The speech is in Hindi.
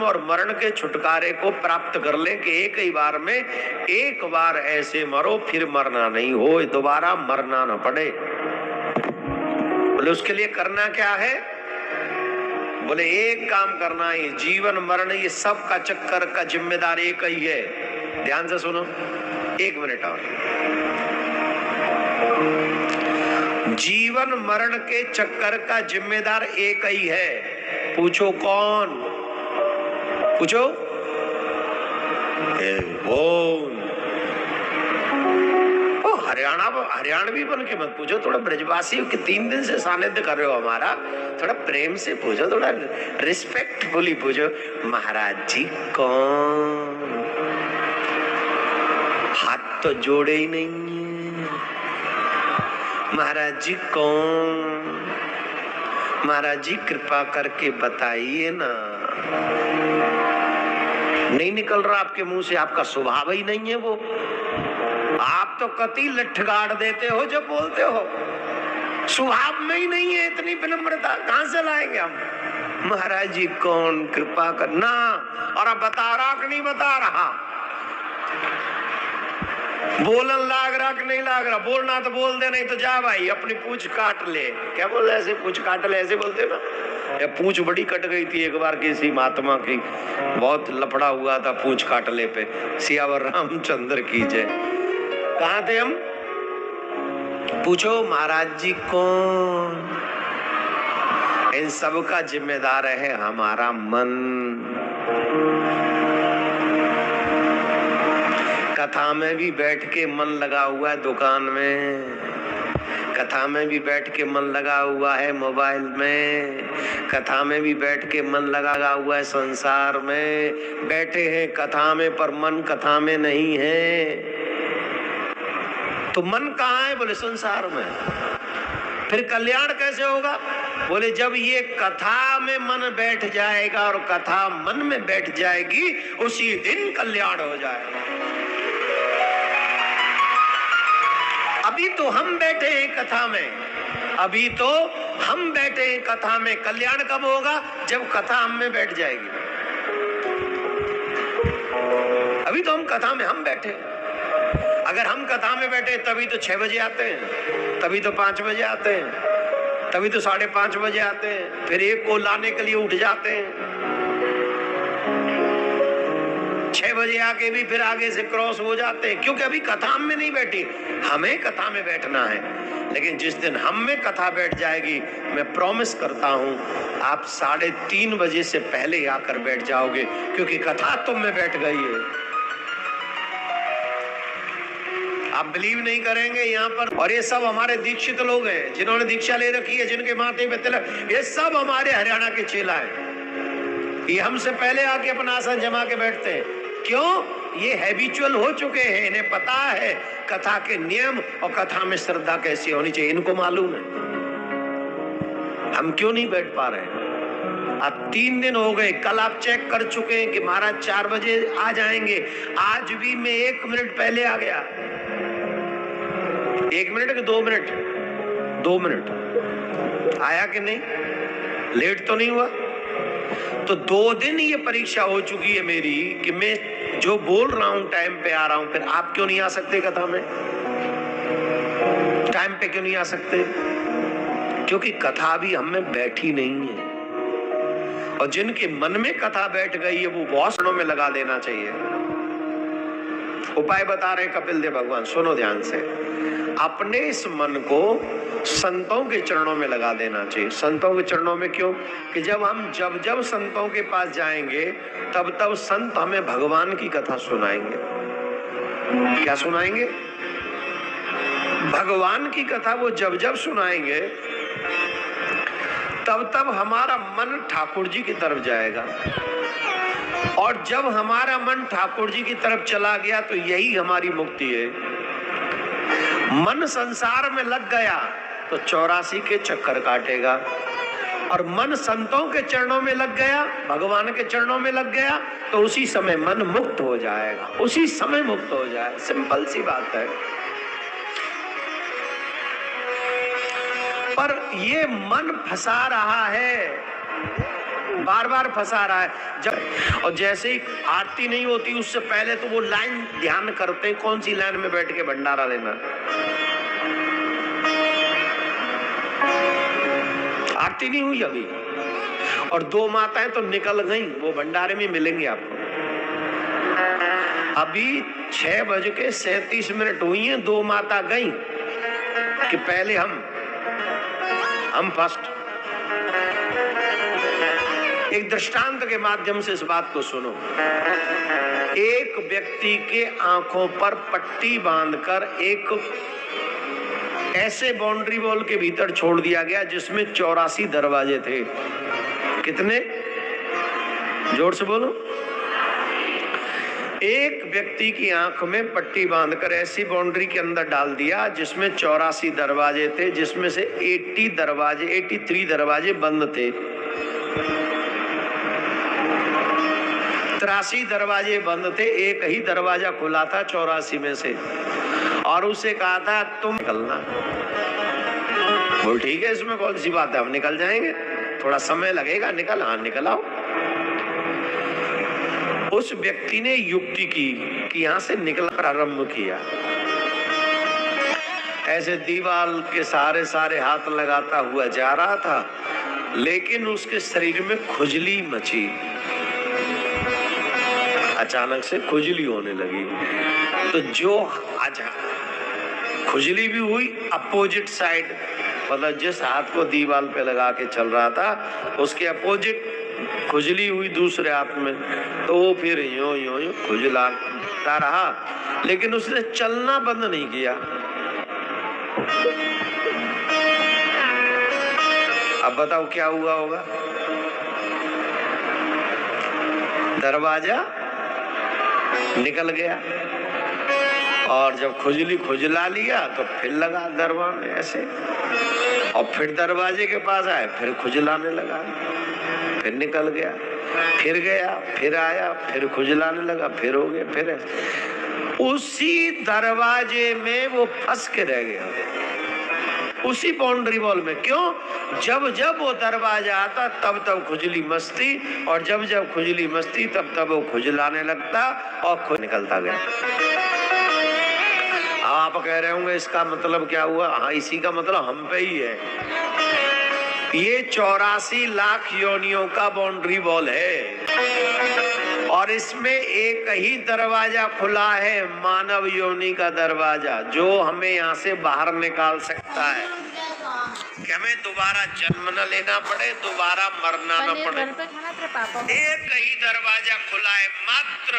और मरण के छुटकारे को प्राप्त कर ले कि एक ही बार में एक बार ऐसे मरो फिर मरना नहीं हो, दोबारा मरना न पड़े। बोले उसके लिए करना क्या है? बोले एक काम करना है, जीवन मरण ये सब का चक्कर का जिम्मेदार एक ही है। ध्यान से सुनो, 1 मिनट और। जीवन मरण के चक्कर का जिम्मेदार एक ही है। पूछो कौन? पूछो कौन? हरियाणवी बन के मत पूछो, थोड़ा ब्रजवासी के 3 दिन से सानिध्य कर रहे हो हमारा, थोड़ा प्रेम से पूछो, थोड़ा रिस्पेक्टफुली पूछो। महाराज जी कौन? हाथ तो जोड़े ही नहीं है। महाराज जी कौन? महाराज जी कृपा करके बताइए ना। नहीं निकल रहा आपके मुंह से, आपका स्वभाव ही नहीं है वो। आप तो कति लठ गाड़ देते हो जब बोलते हो, स्वभाव में ही नहीं है इतनी विनम्रता, कहां से लाएंगे हम? महाराज जी कौन? कृपा करना। और अब बता रहा कि नहीं बता रहा? बोलन लाग रहा कि नहीं लाग रहा? बोलना तो बोल दे, नहीं तो जा भाई अपनी पूंछ काट ले। क्या बोल रहे? ऐसे पूंछ काट ले, ऐसे बोलते ना। ये पूंछ बड़ी कट गई थी एक बार किसी महात्मा की, बहुत लफड़ा हुआ था पूंछ काट ले पे। सियावर रामचंद्र की जय। कहाँ थे हम? पूछो महाराज जी कौन? इन सब का जिम्मेदार है हमारा मन। कथा में भी बैठ के मन लगा हुआ है दुकान में, कथा में भी बैठ के मन लगा हुआ है मोबाइल में, कथा में भी बैठ के मन लगा हुआ है संसार में। बैठे हैं कथा में पर मन कथा में नहीं है। तो मन कहाँ है? बोले संसार में। फिर कल्याण कैसे होगा? बोले जब ये कथा में मन बैठ जाएगा और कथा मन में बैठ जाएगी, उसी दिन कल्याण हो जाएगा। अभी तो हम बैठे हैं कथा में, अभी तो हम बैठे हैं कथा में। कल्याण कब होगा? जब कथा हम में बैठ जाएगी। अभी तो हम कथा में हम बैठे। अगर हम कथा में बैठे तभी तो 6 बजे आते हैं, तभी तो 5 बजे आते हैं, तभी तो 5:30 बजे आते हैं, फिर एक को लाने के लिए उठ जाते हैं। 6 बजे आके भी फिर आगे से क्रॉस हो जाते हैं, क्योंकि अभी कथा में नहीं बैठी। हमें कथा में बैठना है, लेकिन जिस दिन हम में कथा बैठ जाएगी, मैं प्रॉमिस करता हूं आप 3:30 बजे से पहले आकर बैठ जाओगे, क्योंकि कथा तुम में बैठ गई है। आप बिलीव नहीं करेंगे यहाँ पर। और ये सब हमारे दीक्षित लोग हैं, जिन्होंने दीक्षा ले रखी है, जिनके माथे पे तिलक, ये सब हमारे हरियाणा के चेला हैं। ये हमसे पहले आके अपना आसन जमा के बैठते हैं। क्यों? ये हैबिचुअल हो चुके हैं, इन्हें पता है कथा के नियम और कथा में श्रद्धा कैसी होनी चाहिए, इनको मालूम है। हम क्यों नहीं बैठ पा रहे हैं? अब 3 दिन हो गए, कल आप चेक कर चुके हैं कि महाराज 4 बजे आ जाएंगे। आज भी मैं 1 मिनट पहले आ गया। 1 मिनट कि 2 मिनट? 2 मिनट आया कि नहीं? लेट तो नहीं हुआ? तो 2 दिन ये परीक्षा हो चुकी है मेरी कि मैं जो बोल रहा हूं टाइम पे आ रहा हूं। फिर आप क्यों नहीं आ सकते कथा में? टाइम पे क्यों नहीं आ सकते? क्योंकि कथा भी हम में बैठी नहीं है। और जिनके मन में कथा बैठ गई है वो बहुत क्षणों में लगा देना चाहिए। उपाय बता रहे कपिल देव भगवान, सुनो ध्यान से। अपने इस मन को संतों के चरणों में लगा देना चाहिए। संतों के चरणों में क्यों? कि जब संतों के पास जाएंगे तब तब संत हमें भगवान की कथा सुनाएंगे। क्या सुनाएंगे? भगवान की कथा वो जब सुनाएंगे तब हमारा मन ठाकुर जी की तरफ जाएगा। और जब हमारा मन ठाकुर जी की तरफ चला गया तो यही हमारी मुक्ति है। मन संसार में लग गया तो 84 के चक्कर काटेगा, और मन संतों के चरणों में लग गया, भगवान के चरणों में लग गया, तो उसी समय मन मुक्त हो जाएगा, उसी समय मुक्त हो जाए। सिंपल सी बात है। पर ये मन फंसा रहा है। बार बार फंसा रहा है। जब और जैसे ही आरती नहीं होती उससे पहले तो वो लाइन ध्यान करते हैं कौन सी लाइन में बैठ के भंडारा लेना। आरती नहीं हुई अभी और 2 माताएं तो निकल गई, वो भंडारे में मिलेंगे आपको। अभी 6:37 हुई हैं, 2 माता गई कि पहले हम फर्स्ट। एक दृष्टांत के माध्यम से इस बात को सुनो। एक व्यक्ति के आंखों पर पट्टी बांधकर एक ऐसे बाउंड्री वॉल के भीतर छोड़ दिया गया जिसमें 84 दरवाजे थे। कितने? जोर से बोलो। एक व्यक्ति की आंख में पट्टी बांधकर ऐसी बाउंड्री के अंदर डाल दिया जिसमें 84 दरवाजे थे, जिसमें से 83 दरवाजे बंद थे। 83 दरवाजे बंद थे, एक ही दरवाजा खुला था 84 में से, और उसे कहा था तुम निकलना। बोल ठीक है, इसमें कौन सी बात है, हम निकल जाएंगे, थोड़ा समय लगेगा, निकल। हाँ निकल आओ। उस व्यक्ति ने युक्ति की कि यहां से निकलना प्रारंभ किया। ऐसे दीवार के सारे हाथ लगाता हुआ जा रहा था, लेकिन उसके शरीर में खुजली मची। अचानक से खुजली होने लगी। तो जो अच्छा खुजली भी हुई अपोजिट साइड, मतलब जिस हाथ को दीवार पे लगा के चल रहा था उसके अपोजिट खुजली हुई दूसरे हाथ में। तो वो फिर यूं खुजलाता रहा, लेकिन उसने चलना बंद नहीं किया। अब बताओ क्या हुआ होगा? दरवाजा निकल गया, और जब खुजला लिया तो फिर लगा दरवाजे ऐसे, और फिर दरवाजे के पास आए, फिर खुजलाने लगा, फिर निकल गया, फिर गया, फिर आया, फिर खुजलाने लगा, फिर हो गया, फिर ऐसे। उसी दरवाजे में वो फंस के रह गया, उसी बाउंड्री वॉल में। क्यों? जब वो दरवाजा आता तब खुजली मस्ती, और जब खुजली मस्ती तब वो खुजलाने लगता और खुद निकलता गया। आप कह रहे होंगे इसका मतलब क्या हुआ? हाँ, इसी का मतलब हम पे ही है। ये 84 लाख योनियों का बाउंड्री वॉल है, और इसमें एक ही दरवाजा खुला है, मानव योनि का दरवाजा, जो हमें यहाँ से बाहर निकाल सकता है कि हमें दोबारा जन्म न लेना पड़े, दोबारा मरना न पड़े। एक ही दरवाजा खुला है, मात्र